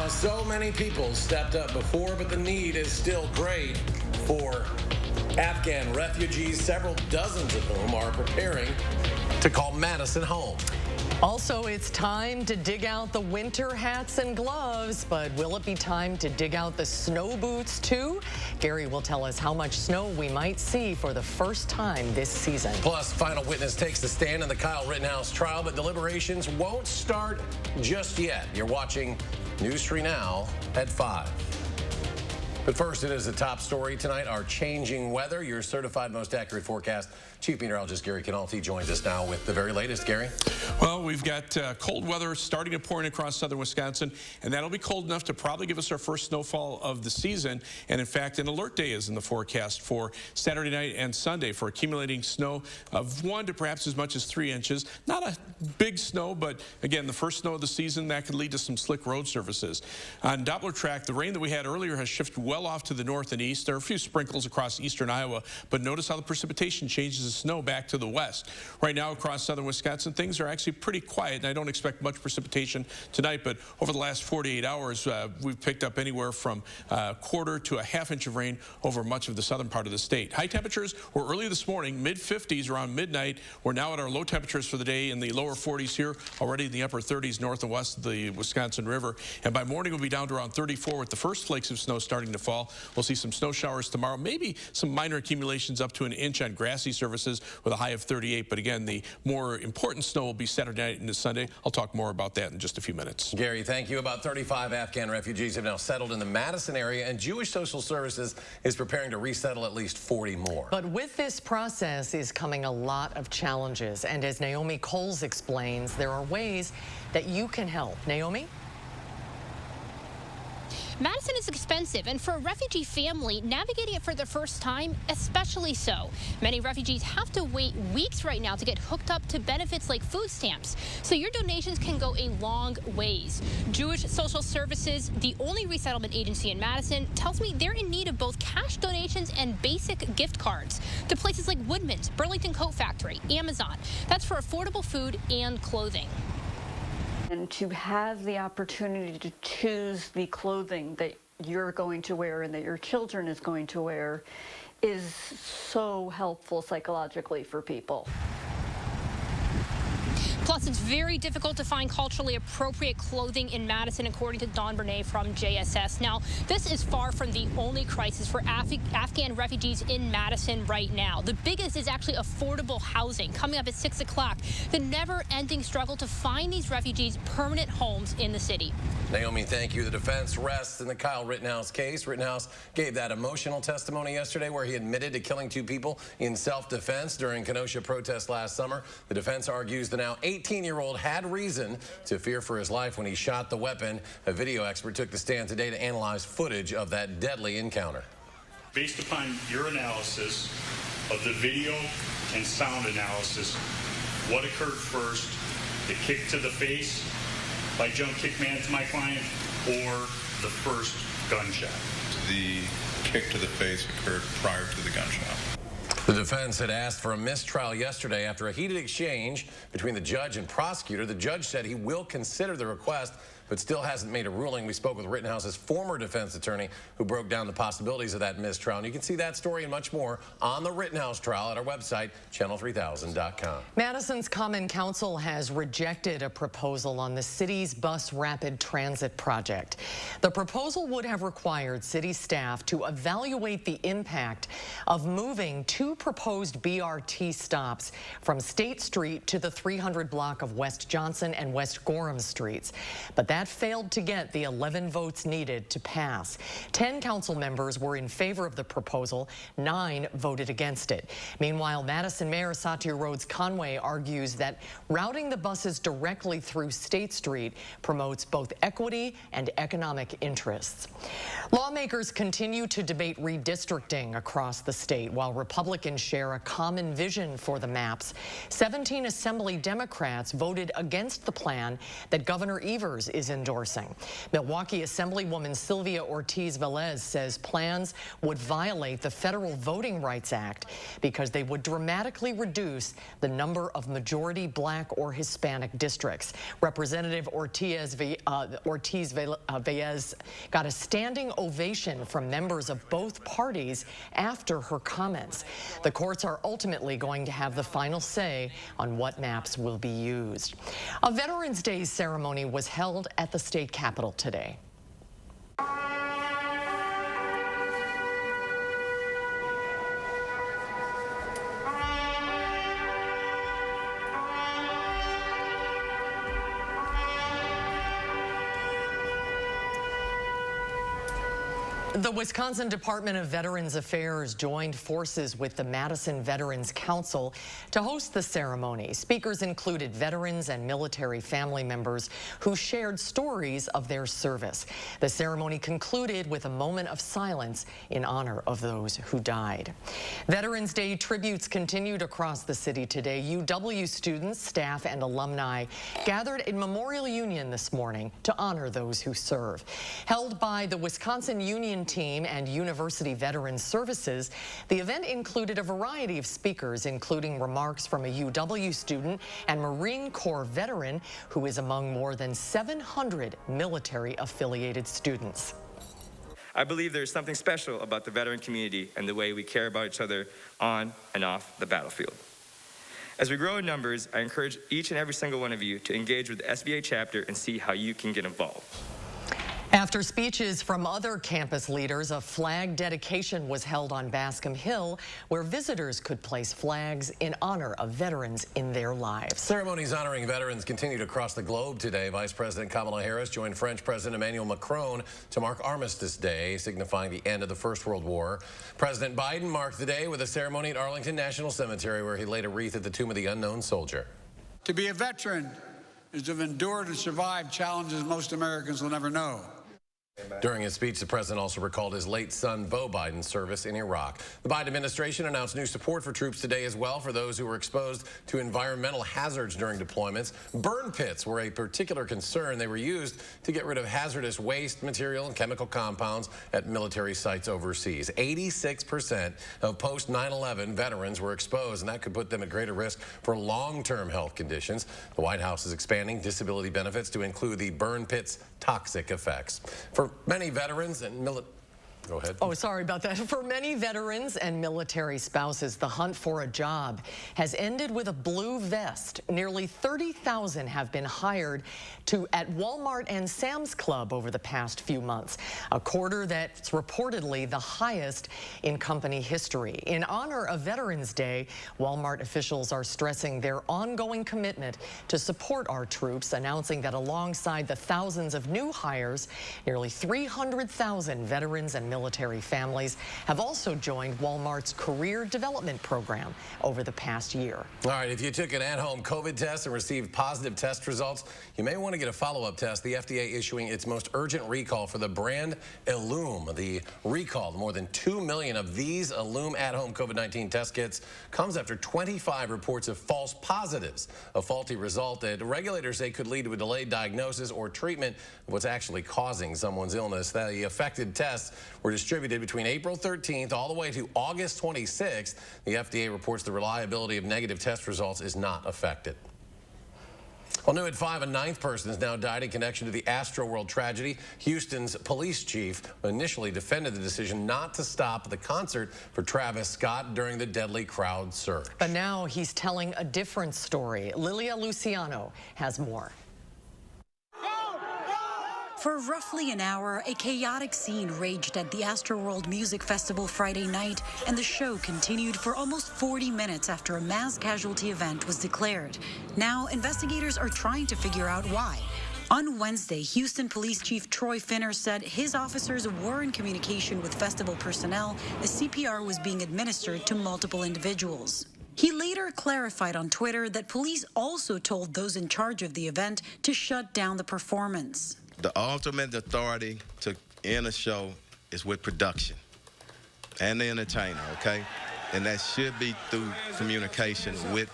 Now, so many people stepped up before, but the need is still great for Afghan refugees, several dozens of whom are preparing to call Madison home. Also, it's time to dig out the winter hats and gloves, but will it be time to dig out the snow boots too? Gary will tell us how much snow we might see for the first time this season. Plus, final witness takes the stand in the Kyle Rittenhouse trial, but deliberations won't start just yet. You're watching News 3 Now at 5. But first, it is the top story tonight, our changing weather. Your certified most accurate forecast. Chief Meteorologist Gary Canalti joins us now with the very latest. Gary? Well, we've got cold weather starting to pour in across southern Wisconsin, and that'll be cold enough to probably give us our first snowfall of the season. And in fact, an alert day is in the forecast for Saturday night and Sunday for accumulating snow of 1 to perhaps as much as 3 inches. Not a big snow, but again, the first snow of the season, that could lead to some slick road surfaces. On Doppler track, the rain that we had earlier has shifted well off to the north and east. There are a few sprinkles across eastern Iowa, but notice how the precipitation changes the snow back to the west. Right now across southern Wisconsin, things are actually pretty quiet, and I don't expect much precipitation tonight, but over the last 48 hours, we've picked up anywhere from a quarter to a half inch of rain over much of the southern part of the state. High temperatures were early this morning, mid-50s around midnight. We're now at our low temperatures for the day in the lower 40s here, already in the upper 30s north and west of the Wisconsin River. And by morning, we'll be down to around 34 with the first flakes of snow starting to fall. We'll see some snow showers tomorrow, maybe some minor accumulations up to an inch on grassy surfaces with a high of 38. But again, the more important snow will be Saturday night into Sunday. I'll talk more about that in just a few minutes. Gary, thank you. About 35 Afghan refugees have now settled in the Madison area, and Jewish Social Services is preparing to resettle at least 40 more. But with this process is coming a lot of challenges. And as Naomi Coles explains, there are ways that you can help. Naomi? Madison is expensive, and for a refugee family, navigating it for the first time, especially so. Many refugees have to wait weeks right now to get hooked up to benefits like food stamps. So your donations can go a long ways. Jewish Social Services, the only resettlement agency in Madison, tells me they're in need of both cash donations and basic gift cards to places like Woodman's, Burlington Coat Factory, Amazon. That's for affordable food and clothing. And to have the opportunity to choose the clothing that you're going to wear and that your children is going to wear is so helpful psychologically for people. Plus, it's very difficult to find culturally appropriate clothing in Madison, according to Dawn Bernay from JSS. Now, this is far from the only crisis for Afghan refugees in Madison right now. The biggest is actually affordable housing. Coming up at 6 o'clock, the never-ending struggle to find these refugees permanent homes in the city. Naomi, thank you. The defense rests in the Kyle Rittenhouse case. Rittenhouse gave that emotional testimony yesterday where he admitted to killing 2 people in self-defense during Kenosha protests last summer. The defense argues the now 18-year-old had reason to fear for his life when he shot the weapon. A video expert took the stand today to analyze footage of that deadly encounter. Based upon your analysis of the video and sound analysis, what occurred first, the kick to the face by jump kick man to my client, or the first gunshot? The kick to the face occurred prior to the gunshot. The defense had asked for a mistrial yesterday after a heated exchange between the judge and prosecutor. The judge said he will consider the request, but still hasn't made a ruling. We spoke with Rittenhouse's former defense attorney who broke down the possibilities of that mistrial. And you can see that story and much more on the Rittenhouse trial at our website, channel3000.com. Madison's Common Council has rejected a proposal on the city's bus rapid transit project. The proposal would have required city staff to evaluate the impact of moving 2 proposed BRT stops from State Street to the 300 block of West Johnson and West Gorham Streets. But that failed to get the 11 votes needed to pass. 10 council members were in favor of the proposal. 9 voted against it. Meanwhile, Madison Mayor Satya Rhodes Conway argues that routing the buses directly through State Street promotes both equity and economic interests. Lawmakers continue to debate redistricting across the state, while Republicans Republicans share a common vision for the maps. 17 Assembly Democrats voted against the plan that Governor Evers is endorsing. Milwaukee Assemblywoman Sylvia Ortiz-Velez says plans would violate the Federal Voting Rights Act because they would dramatically reduce the number of majority Black or Hispanic districts. Representative Ortiz-Velez got a standing ovation from members of both parties after her comments. The courts are ultimately going to have the final say on what maps will be used. A Veterans Day ceremony was held at the state capitol today. The Wisconsin Department of Veterans Affairs joined forces with the Madison Veterans Council to host the ceremony. Speakers included veterans and military family members who shared stories of their service. The ceremony concluded with a moment of silence in honor of those who died. Veterans Day tributes continued across the city today. UW students, staff, and alumni gathered in Memorial Union this morning to honor those who serve. Held by the Wisconsin Union Team and University Veterans Services, the event included a variety of speakers, including remarks from a UW student and Marine Corps veteran who is among more than 700 military-affiliated students. I believe there's something special about the veteran community and the way we care about each other on and off the battlefield. As we grow in numbers, I encourage each and every single one of you to engage with the SVA chapter and see how you can get involved. After speeches from other campus leaders, a flag dedication was held on Bascom Hill, where visitors could place flags in honor of veterans in their lives. Ceremonies honoring veterans continued across the globe today. Vice President Kamala Harris joined French President Emmanuel Macron to mark Armistice Day, signifying the end of the First World War. President Biden marked the day with a ceremony at Arlington National Cemetery, where he laid a wreath at the tomb of the unknown soldier. To be a veteran is to have endured and survived challenges most Americans will never know. During his speech, the president also recalled his late son, Beau Biden's service in Iraq. The Biden administration announced new support for troops today as well for those who were exposed to environmental hazards during deployments. Burn pits were a particular concern. They were used to get rid of hazardous waste material and chemical compounds at military sites overseas. 86% of post 9/11 veterans were exposed, and that could put them at greater risk for long-term health conditions. The White House is expanding disability benefits to include the burn pit's toxic effects. For many veterans and Go ahead. Oh, sorry about that. For many veterans and military spouses, the hunt for a job has ended with a blue vest. Nearly 30,000 have been hired at Walmart and Sam's Club over the past few months, a quarter that's reportedly the highest in company history. In honor of Veterans Day, Walmart officials are stressing their ongoing commitment to support our troops, announcing that alongside the thousands of new hires, nearly 300,000 veterans and military families have also joined Walmart's career development program over the past year. All right, if you took an at-home COVID test and received positive test results, you may want to get a follow-up test. The FDA issuing its most urgent recall for the brand Ellume. The recall, more than 2 million of these Ellume at-home COVID-19 test kits, comes after 25 reports of false positives. A faulty result that regulators say could lead to a delayed diagnosis or treatment of what's actually causing someone's illness. The affected tests were distributed between April 13th all the way to August 26th. The FDA reports the reliability of negative test results is not affected. Well, new at 5, a 9th person has now died in connection to the Astroworld tragedy. Houston's police chief initially defended the decision not to stop the concert for Travis Scott during the deadly crowd surge. But now he's telling a different story. Lilia Luciano has more. For roughly an hour, a chaotic scene raged at the Astroworld Music Festival Friday night, and the show continued for almost 40 minutes after a mass casualty event was declared. Now, investigators are trying to figure out why. On Wednesday, Houston Police Chief Troy Finner said his officers were in communication with festival personnel as CPR was being administered to multiple individuals. He later clarified on Twitter that police also told those in charge of the event to shut down the performance. The ultimate authority to end a show is with production and the entertainer, okay? and that should be through communication with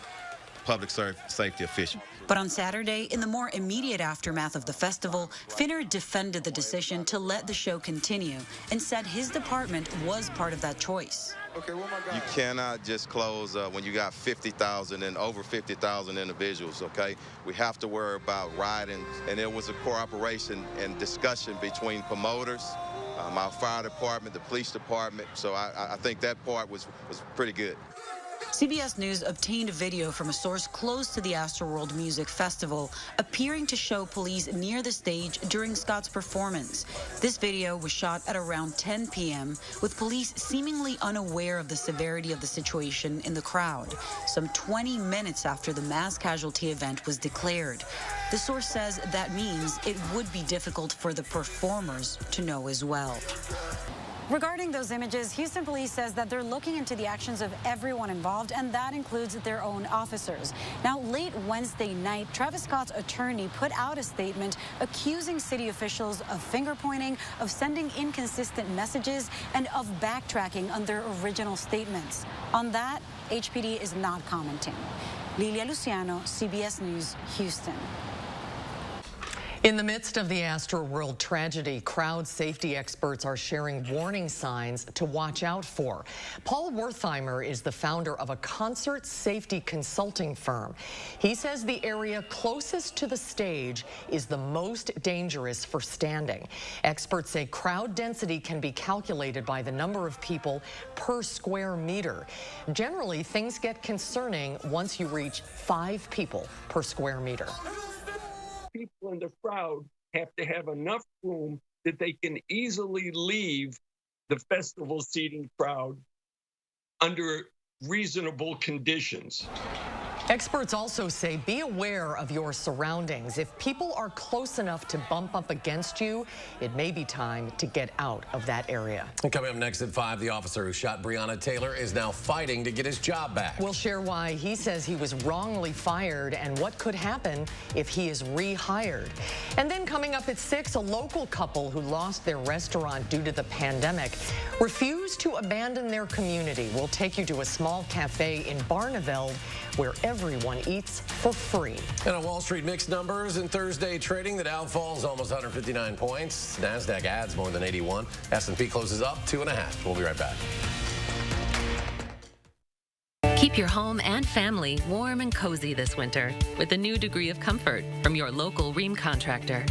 public safety officials. But on Saturday, in the more immediate aftermath of the festival, Finner defended the decision to let the show continue and said his department was part of that choice. You cannot just close when you got 50,000 and over 50,000 individuals, okay? We have to worry about riding, and there was a cooperation and discussion between promoters, our fire department, the police department, so I think that part was pretty good. CBS News obtained video from a source close to the Astroworld Music Festival, appearing to show police near the stage during Scott's performance. This video was shot at around 10 p.m., with police seemingly unaware of the severity of the situation in the crowd, some 20 minutes after the mass casualty event was declared. The source says that means it would be difficult for the performers to know as well. Regarding those images, Houston police says that they're looking into the actions of everyone involved, and that includes their own officers. Now, late Wednesday night, Travis Scott's attorney put out a statement accusing city officials of finger-pointing, of sending inconsistent messages, and of backtracking on their original statements. On that, HPD is not commenting. Lilia Luciano, CBS News, Houston. In the midst of the Astroworld tragedy, crowd safety experts are sharing warning signs to watch out for. Paul Wertheimer is the founder of a concert safety consulting firm. He says the area closest to the stage is the most dangerous for standing. Experts say crowd density can be calculated by the number of people per square meter. Generally, things get concerning once you reach 5 people per square meter. People in the crowd have to have enough room that they can easily leave the festival seating crowd under reasonable conditions. Experts also say be aware of your surroundings. If people are close enough to bump up against you, it may be time to get out of that area. And coming up next at 5, the officer who shot Breonna Taylor is now fighting to get his job back. We'll share why he says he was wrongly fired and what could happen if he is rehired. And then coming up at 6, a local couple who lost their restaurant due to the pandemic refused to abandon their community. We'll take you to a small cafe in Barneveld where everyone eats for free. And on Wall Street, mixed numbers in Thursday trading. The Dow falls almost 159 points. NASDAQ adds more than 81. S&P closes up 2.5. We'll be right back. Keep your home and family warm and cozy this winter with a new degree of comfort from your local Rheem contractor.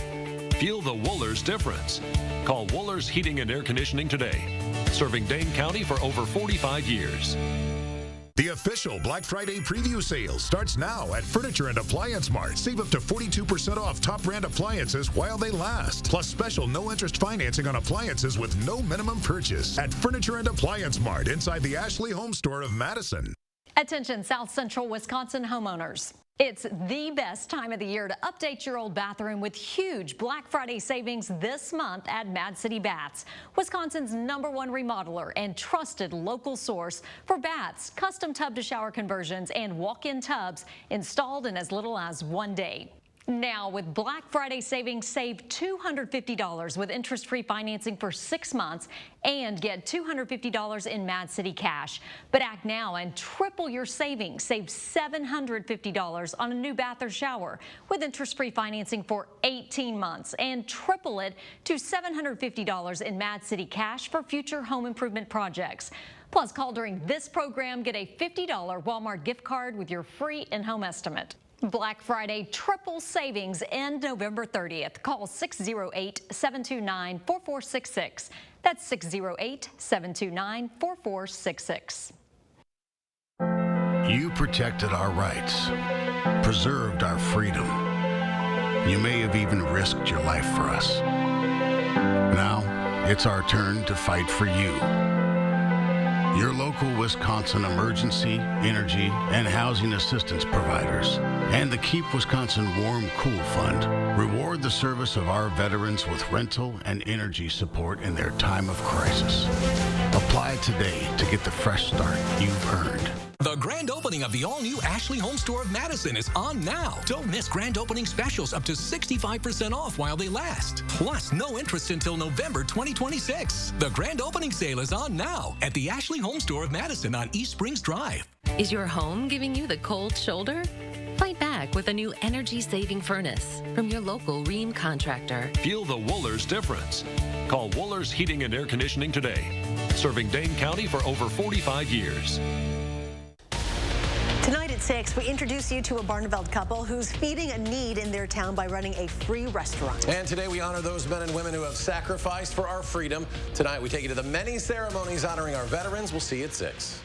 Feel the Wohlers difference. Call Wohlers Heating and Air Conditioning today. Serving Dane County for over 45 years. The official Black Friday preview sale starts now at Furniture and Appliance Mart. Save up to 42% off top brand appliances while they last. Plus special no-interest financing on appliances with no minimum purchase at Furniture and Appliance Mart inside the Ashley Home Store of Madison. Attention South Central Wisconsin homeowners. It's the best time of the year to update your old bathroom with huge Black Friday savings this month at Mad City Baths, Wisconsin's #1 remodeler and trusted local source for baths, custom tub-to-shower conversions, and walk-in tubs installed in as little as 1 day. Now, with Black Friday savings, save $250 with interest-free financing for 6 months and get $250 in Mad City cash. But act now and triple your savings. Save $750 on a new bath or shower with interest-free financing for 18 months and triple it to $750 in Mad City cash for future home improvement projects. Plus, call during this program, get a $50 Walmart gift card with your free in-home estimate. Black Friday triple savings end November 30th. Call 608-729-4466. That's 608-729-4466. You protected our rights, preserved our freedom. You may have even risked your life for us. Now, it's our turn to fight for you. Your local Wisconsin emergency, energy, and housing assistance providers, and the Keep Wisconsin Warm Cool Fund reward the service of our veterans with rental and energy support in their time of crisis. Apply today to get the fresh start you've earned. The grand opening of the all-new Ashley Home Store of Madison is on now. Don't miss grand opening specials up to 65% off while they last. Plus, no interest until November 2026. The grand opening sale is on now at the Ashley Home Store of Madison on East Springs Drive. Is your home giving you the cold shoulder? Fight back with a new energy-saving furnace from your local Rheem contractor. Feel the Wohlers difference. Call Wohlers Heating and Air Conditioning today. Serving Dane County for over 45 years. Tonight at 6, we introduce you to a Barneveld couple who's feeding a need in their town by running a free restaurant. And today we honor those men and women who have sacrificed for our freedom. Tonight we take you to the many ceremonies honoring our veterans. We'll see you at 6.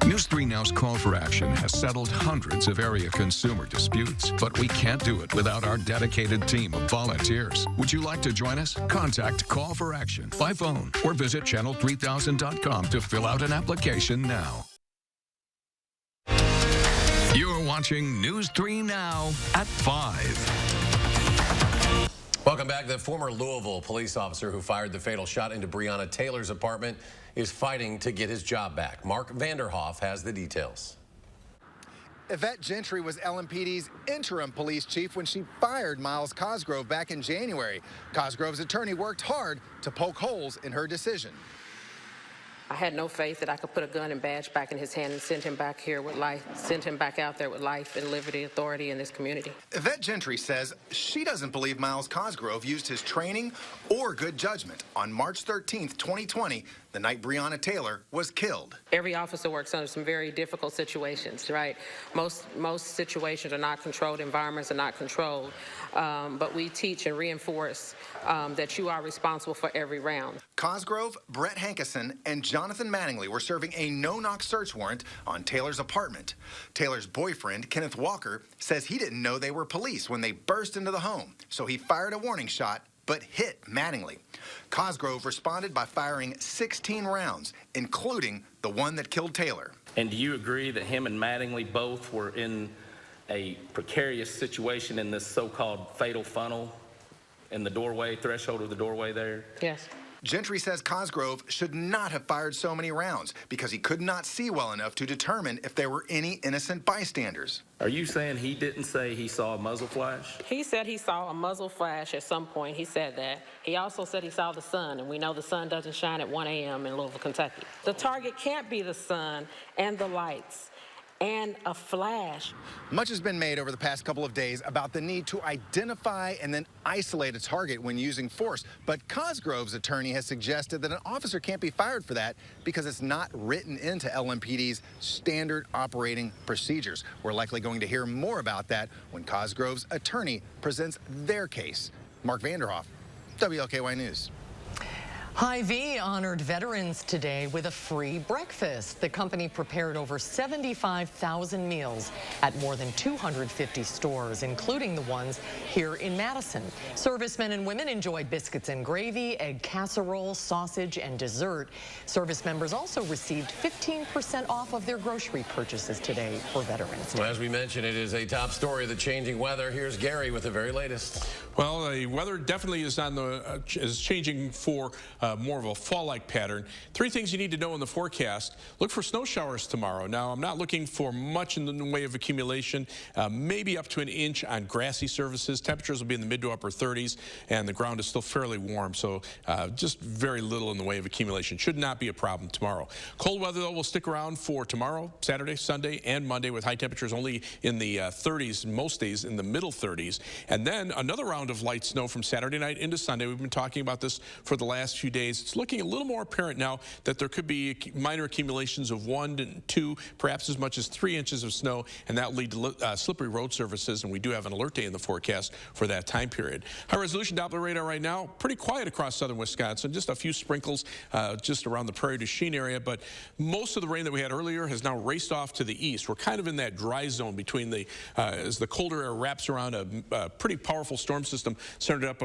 News 3 Now's Call for Action has settled hundreds of area consumer disputes, but we can't do it without our dedicated team of volunteers. Would you like to join us? Contact Call for Action by phone or visit channel3000.com to fill out an application now. You're watching News 3 Now at 5. Welcome back. The former Louisville police officer who fired the fatal shot into Breonna Taylor's apartment is fighting to get his job back. Mark Vanderhoff has the details. Yvette Gentry was LMPD's interim police chief when she fired Miles Cosgrove back in January. Cosgrove's attorney worked hard to poke holes in her decision. I had no faith that I could put a gun and badge back in his hand and send him back here with life, send him back out there with life and liberty, authority in this community. Yvette Gentry says she doesn't believe Miles Cosgrove used his training or good judgment on March 13th, 2020, the night Breonna Taylor was killed. Every officer works under some very difficult situations, right? Most situations are not controlled, environments are not controlled, but we teach and reinforce that you are responsible for every round. Cosgrove, Brett Hankison, and Jonathan Mattingly were serving a no-knock search warrant on Taylor's apartment. Taylor's boyfriend, Kenneth Walker, says he didn't know they were police when they burst into the home, so he fired a warning shot but hit Mattingly. Cosgrove responded by firing 16 rounds, including the one that killed Taylor. And do you agree that him and Mattingly both were in a precarious situation in this so-called fatal funnel in the doorway, threshold of the doorway there? Yes. Gentry says Cosgrove should not have fired so many rounds because he could not see well enough to determine if there were any innocent bystanders. Are you saying he didn't say he saw a muzzle flash? He said he saw a muzzle flash at some point. He said that. He also said he saw the sun, and we know the sun doesn't shine at 1 a.m. in Louisville, Kentucky. The target can't be the sun and the lights and a flash. Much has been made over the past couple of days about the need to identify and then isolate a target when using force. But Cosgrove's attorney has suggested that an officer can't be fired for that because it's not written into LMPD's standard operating procedures. We're likely going to hear more about that when Cosgrove's attorney presents their case. Mark Vanderhoff, WLKY News. Hy-Vee honored veterans today with a free breakfast. The company prepared over 75,000 meals at more than 250 stores, including the ones here in Madison. Servicemen and women enjoyed biscuits and gravy, egg casserole, sausage, and dessert. Service members also received 15% off of their grocery purchases today for Veterans Day. Well, as we mentioned, it is a top story of the changing weather. Here's Gary with the very latest. Well, the weather definitely is on the is changing for more of a fall-like pattern. 3 things you need to know in the forecast. Look for snow showers tomorrow. Now, I'm not looking for much in the way of accumulation, maybe up to an inch on grassy surfaces. Temperatures will be in the mid to upper 30s, and the ground is still fairly warm, so just very little in the way of accumulation. Should not be a problem tomorrow. Cold weather, though, will stick around for tomorrow, Saturday, Sunday, and Monday, with high temperatures only in the 30s, most days in the middle 30s. And then another round of light snow from Saturday night into Sunday. We've been talking about this for the last few days. It's looking a little more apparent now that there could be minor accumulations of 1 to 2, perhaps as much as 3 inches of snow, and that will lead to slippery road surfaces, and we do have an alert day in the forecast for that time period. High-resolution Doppler radar right now, pretty quiet across southern Wisconsin, just a few sprinkles just around the Prairie du Chien area, but most of the rain that we had earlier has now raced off to the east. We're kind of in that dry zone between the, as the colder air wraps around a pretty powerful storm system centered up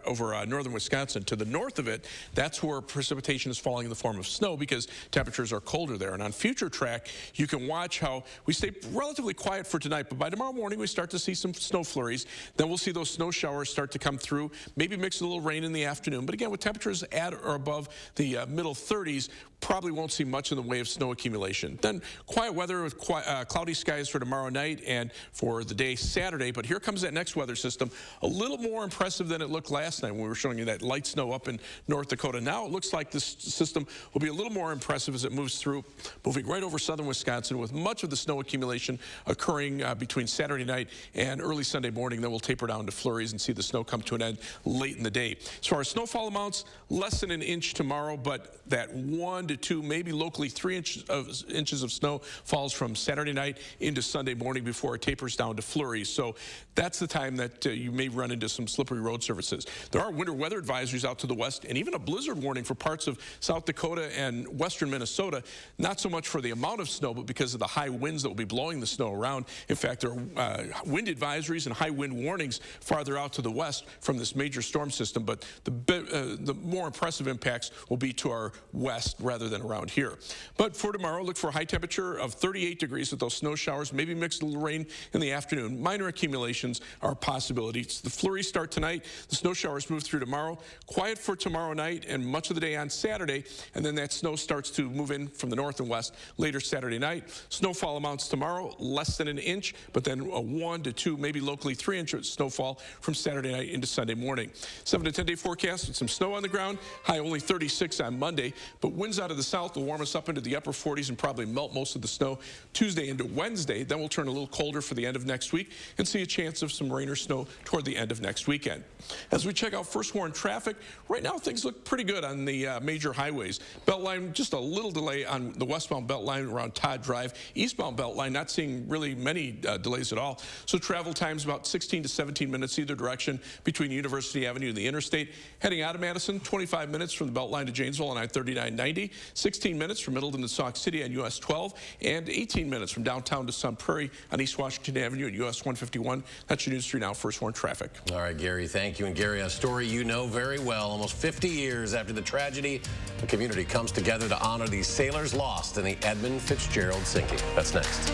over northern Wisconsin. To the north of it, that's where precipitation is falling in the form of snow because temperatures are colder there. And on future track, you can watch how we stay relatively quiet for tonight, but by tomorrow morning we start to see some snow flurries. Then we'll see those snow showers start to come through, maybe mix a little rain in the afternoon. But again, with temperatures at or above the middle 30s, probably won't see much in the way of snow accumulation. Then quiet weather with cloudy skies for tomorrow night and for the day Saturday. But here comes that next weather system, a little more impressive than it looked last night when we were showing you that light snow up in North Dakota. Now it looks like this system will be a little more impressive as it moves through, moving right over southern Wisconsin with much of the snow accumulation occurring between Saturday night and early Sunday morning. Then we'll taper down to flurries and see the snow come to an end late in the day. As far as snowfall amounts, less than an inch tomorrow, but that 1 to 2, maybe locally 3 inches of snow falls from Saturday night into Sunday morning before it tapers down to flurries. So that's the time that you may run into some slippery road surfaces. There are winter weather advisories out to the west and even a blizzard warning for parts of South Dakota and western Minnesota. Not so much for the amount of snow, but because of the high winds that will be blowing the snow around. In fact, there are wind advisories and high wind warnings farther out to the west from this major storm system, but the more impressive impacts will be to our west rather than around here. But for tomorrow, look for a high temperature of 38 degrees with those snow showers, maybe mixed a little rain in the afternoon. Minor accumulations are possibilities. The flurries start tonight. The snow showers move through tomorrow. Quiet for tomorrow night and much of the day on Saturday, and then that snow starts to move in from the north and west later Saturday night. Snowfall amounts tomorrow, less than an inch, but then a 1 to 2, maybe locally 3 inches snowfall from Saturday night into Sunday morning. 7 to 10 day forecast with some snow on the ground. High only 36 on Monday, but winds out of the south will warm us up into the upper 40s and probably melt most of the snow Tuesday into Wednesday. Then we'll turn a little colder for the end of next week and see a chance of some rain or snow toward the end of next weekend. As we check out first warn traffic, right now things look pretty good on the major highways. Beltline, just a little delay on the westbound Beltline around Todd Drive. Eastbound Beltline, not seeing really many delays at all. So travel times about 16 to 17 minutes either direction between University Avenue and the interstate. Heading out of Madison, 25 minutes from the Beltline to Janesville on I-3990, 16 minutes from Middleton to Sauk City on US 12, and 18 minutes from downtown to Sun Prairie on East Washington Avenue and US 151. That's your News 3 Now First Warn traffic. All right, Gary, thank you. And Gary, a story you know very well. Almost 50 years after the tragedy, the community comes together to honor these sailors lost in the Edmund Fitzgerald sinking. That's next.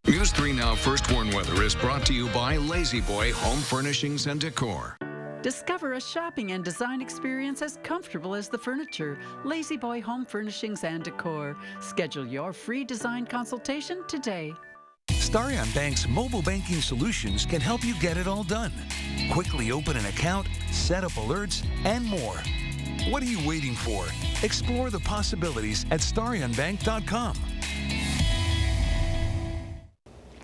News 3 Now First Warn Weather is brought to you by Lazy Boy Home Furnishings and Decor. Discover a shopping and design experience as comfortable as the furniture. Lazy Boy Home Furnishings and Decor. Schedule your free design consultation today. Starion Bank's mobile banking solutions can help you get it all done. Quickly open an account, set up alerts, and more. What are you waiting for? Explore the possibilities at starionbank.com.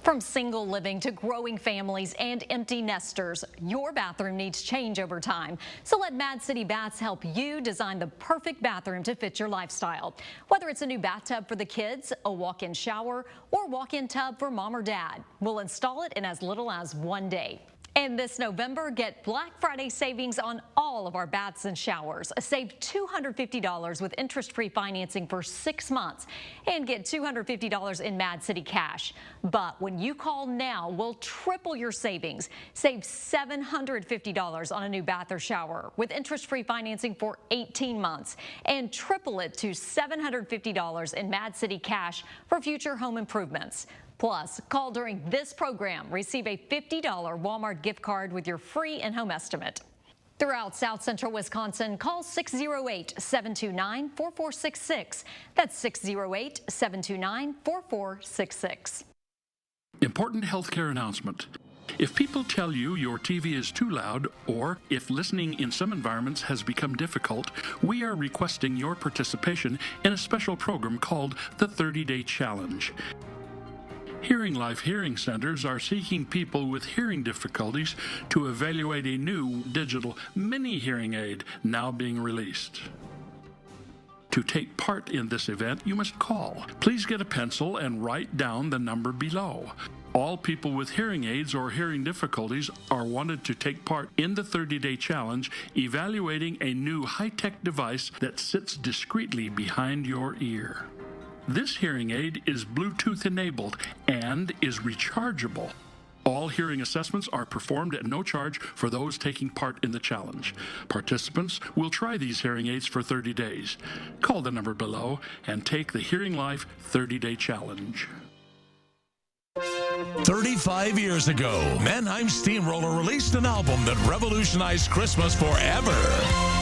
From single living to growing families and empty nesters, your bathroom needs change over time. So let Mad City Baths help you design the perfect bathroom to fit your lifestyle. Whether it's a new bathtub for the kids, a walk-in shower, or walk-in tub for mom or dad, we'll install it in as little as 1 day. And this November, get Black Friday savings on all of our baths and showers. Save $250 with interest-free financing for 6 months and get $250 in Mad City cash. But when you call now, we'll triple your savings. Save $750 on a new bath or shower with interest-free financing for 18 months and triple it to $750 in Mad City cash for future home improvements. Plus, call during this program, receive a $50 Walmart gift card with your free in-home estimate. Throughout South Central Wisconsin, call 608-729-4466. That's 608-729-4466. Important healthcare announcement. If people tell you your TV is too loud, or if listening in some environments has become difficult, we are requesting your participation in a special program called the 30-Day Challenge. Hearing Life Hearing Centers are seeking people with hearing difficulties to evaluate a new digital mini hearing aid now being released. To take part in this event, you must call. Please get a pencil and write down the number below. All people with hearing aids or hearing difficulties are wanted to take part in the 30-Day Challenge, evaluating a new high-tech device that sits discreetly behind your ear. This hearing aid is Bluetooth enabled and is rechargeable. All hearing assessments are performed at no charge for those taking part in the challenge. Participants will try these hearing aids for 30 days. Call the number below and take the Hearing Life 30-Day Challenge. 35 years ago, Mannheim Steamroller released an album that revolutionized Christmas forever.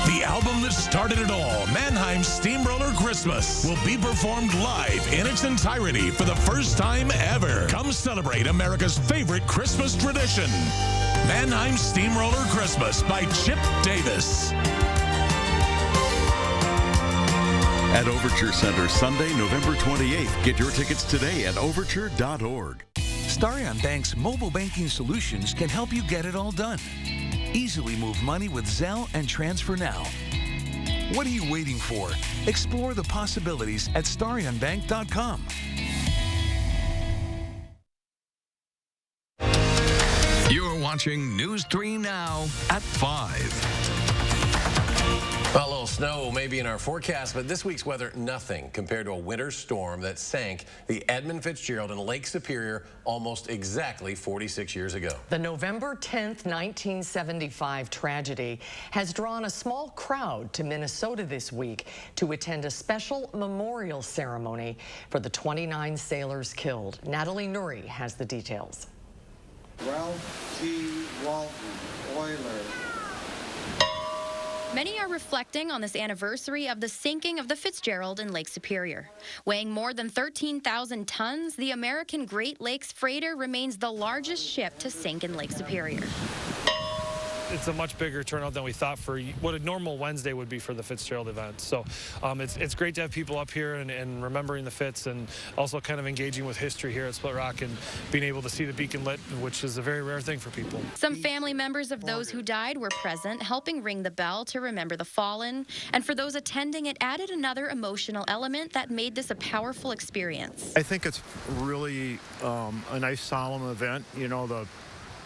The album that started it all, Mannheim Steamroller Christmas, will be performed live in its entirety for the first time ever. Come celebrate America's favorite Christmas tradition. Mannheim Steamroller Christmas by Chip Davis. At Overture Center, Sunday, November 28th. Get your tickets today at overture.org. Starion Bank's mobile banking solutions can help you get it all done. Easily move money with Zelle and Transfer Now. What are you waiting for? Explore the possibilities at starionbank.com. You're watching News 3 Now at 5. A little snow may be in our forecast, but this week's weather, nothing compared to a winter storm that sank the Edmund Fitzgerald in Lake Superior almost exactly 46 years ago. The November 10th, 1975 tragedy has drawn a small crowd to Minnesota this week to attend a special memorial ceremony for the 29 sailors killed. Natalie Nuri has the details. Ralph G. Walton, Oiler. Many are reflecting on this anniversary of the sinking of the Fitzgerald in Lake Superior. Weighing more than 13,000 tons, the American Great Lakes freighter remains the largest ship to sink in Lake Superior. It's a much bigger turnout than we thought for what a normal Wednesday would be for the Fitzgerald event. So it's great to have people up here and remembering the Fitz, and also kind of engaging with history here at Split Rock and being able to see the beacon lit, which is a very rare thing for people. Some family members of those who died were present, helping ring the bell to remember the fallen. And for those attending, it added another emotional element that made this a powerful experience. I think it's really a nice solemn event. You know, the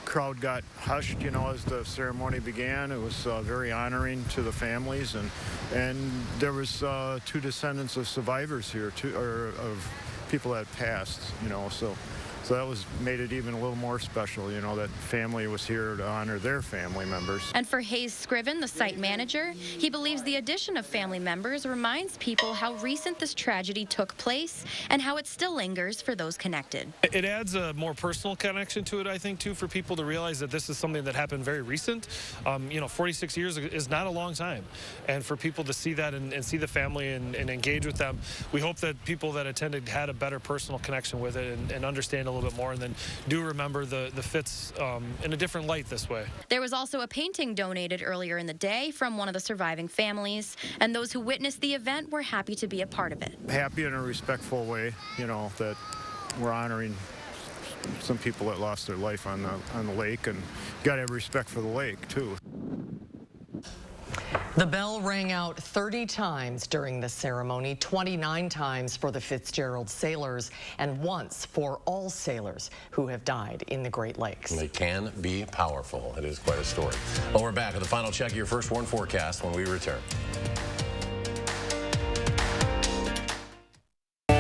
crowd got hushed, you know, as the ceremony began. It was very honoring to the families, and there was two descendants of survivors here, of people that passed, you know, so that made it even a little more special, you know, that family was here to honor their family members. And for Hayes Scriven, the site manager, he believes the addition of family members reminds people how recent this tragedy took place and how it still lingers for those connected. It adds a more personal connection to it, I think, too, for people to realize that this is something that happened very recent. You know, 46 years is not a long time. And for people to see that and see the family and engage with them, we hope that people that attended had a better personal connection with it and understand a little bit more, and then do remember the Fitz in a different light this way. There was also a painting donated earlier in the day from one of the surviving families, and those who witnessed the event were happy to be a part of it. Happy in a respectful way, you know, that we're honoring some people that lost their life on the lake, and got to have respect for the lake too. The bell rang out 30 times during the ceremony, 29 times for the Fitzgerald sailors, and once for all sailors who have died in the Great Lakes. They can be powerful. It is quite a story. Well, we're back with the final check of your first warn forecast when we return.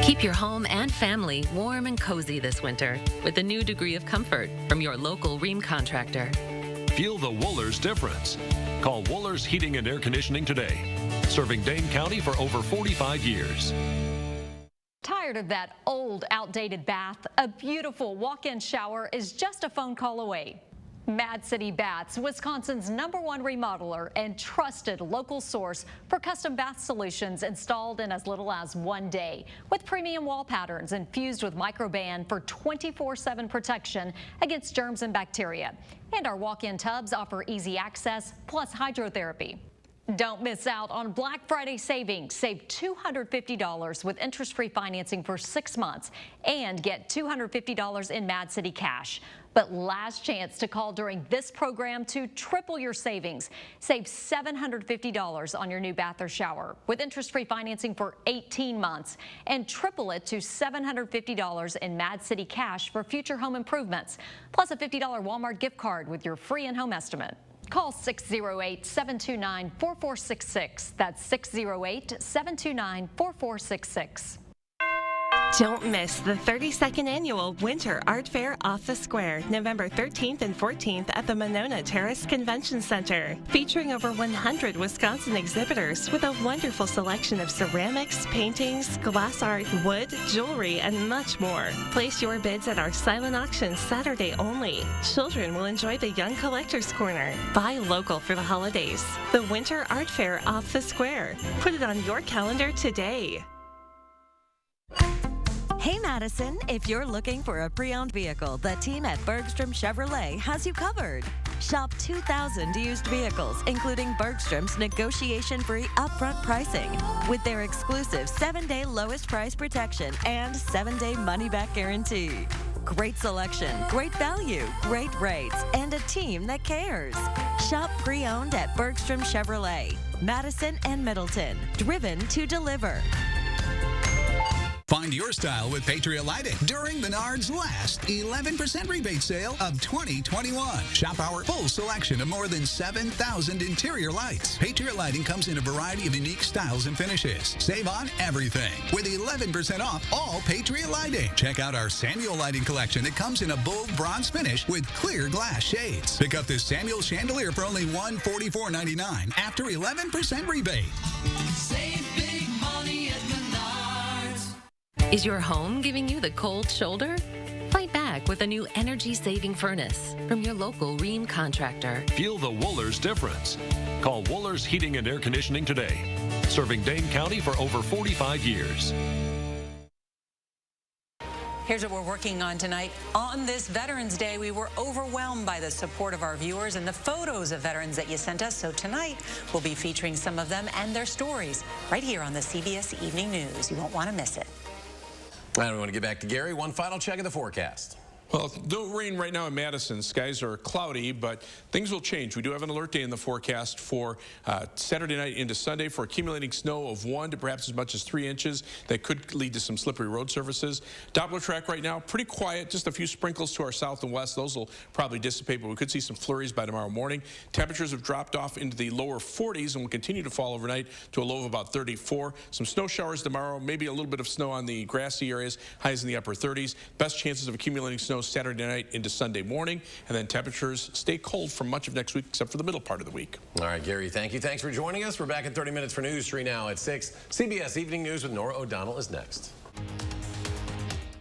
Keep your home and family warm and cozy this winter with a new degree of comfort from your local Rheem contractor. Feel the Wohlers difference. Call Wohlers Heating and Air Conditioning today. Serving Dane County for over 45 years. Tired of that old, outdated bath? A beautiful walk-in shower is just a phone call away. Mad City Baths, Wisconsin's #1 remodeler and trusted local source for custom bath solutions installed in as little as 1 day, with premium wall patterns infused with microban for 24/7 protection against germs and bacteria. And our walk-in tubs offer easy access plus hydrotherapy. Don't miss out on Black Friday savings. Save $250 with interest-free financing for 6 months and get $250 in Mad City cash. But last chance to call during this program to triple your savings. Save $750 on your new bath or shower with interest-free financing for 18 months and triple it to $750 in Mad City cash for future home improvements, plus a $50 Walmart gift card with your free in-home estimate. Call 608-729-4466. That's 608-729-4466. Don't miss the 32nd Annual Winter Art Fair Off the Square, November 13th and 14th at the Monona Terrace Convention Center, featuring over 100 Wisconsin exhibitors with a wonderful selection of ceramics, paintings, glass art, wood, jewelry, and much more. Place your bids at our silent auction Saturday only. Children will enjoy the Young Collectors Corner. Buy local for the holidays. The Winter Art Fair Off the Square. Put it on your calendar today. Hey Madison, if you're looking for a pre-owned vehicle, the team at Bergstrom Chevrolet has you covered. Shop 2,000 used vehicles, including Bergstrom's negotiation-free upfront pricing, with their exclusive 7-day lowest price protection and 7-day money-back guarantee. Great selection, great value, great rates, and a team that cares. Shop pre-owned at Bergstrom Chevrolet, Madison and Middleton, driven to deliver. Find your style with Patriot Lighting during Menard's last 11% rebate sale of 2021. Shop our full selection of more than 7,000 interior lights. Patriot Lighting comes in a variety of unique styles and finishes. Save on everything with 11% off all Patriot Lighting. Check out our Samuel Lighting collection that comes in a bold bronze finish with clear glass shades. Pick up this Samuel chandelier for only $144.99 after 11% rebate. Save big money at Menards. Is your home giving you the cold shoulder? Fight back with a new energy-saving furnace from your local Rheem contractor. Feel the Wohlers difference. Call Wohlers Heating and Air Conditioning today. Serving Dane County for over 45 years. Here's what we're working on tonight. On this Veterans Day, we were overwhelmed by the support of our viewers and the photos of veterans that you sent us. So tonight, we'll be featuring some of them and their stories right here on the CBS Evening News. You won't want to miss it. All right, we want to get back to Gary. One final check of the forecast. Well, no rain right now in Madison. Skies are cloudy, but things will change. We do have an alert day in the forecast for Saturday night into Sunday for accumulating snow of 1 to perhaps as much as 3 inches. That could lead to some slippery road surfaces. Doppler track right now, pretty quiet. Just a few sprinkles to our south and west. Those will probably dissipate, but we could see some flurries by tomorrow morning. Temperatures have dropped off into the lower 40s and will continue to fall overnight to a low of about 34. Some snow showers tomorrow, maybe a little bit of snow on the grassy areas, highs in the upper 30s. Best chances of accumulating snow Saturday night into Sunday morning, and then temperatures stay cold for much of next week except for the middle part of the week. All right, Gary, thank you. Thanks for joining us. We're back in 30 minutes for News 3 now at 6. CBS Evening News with Nora O'Donnell is next.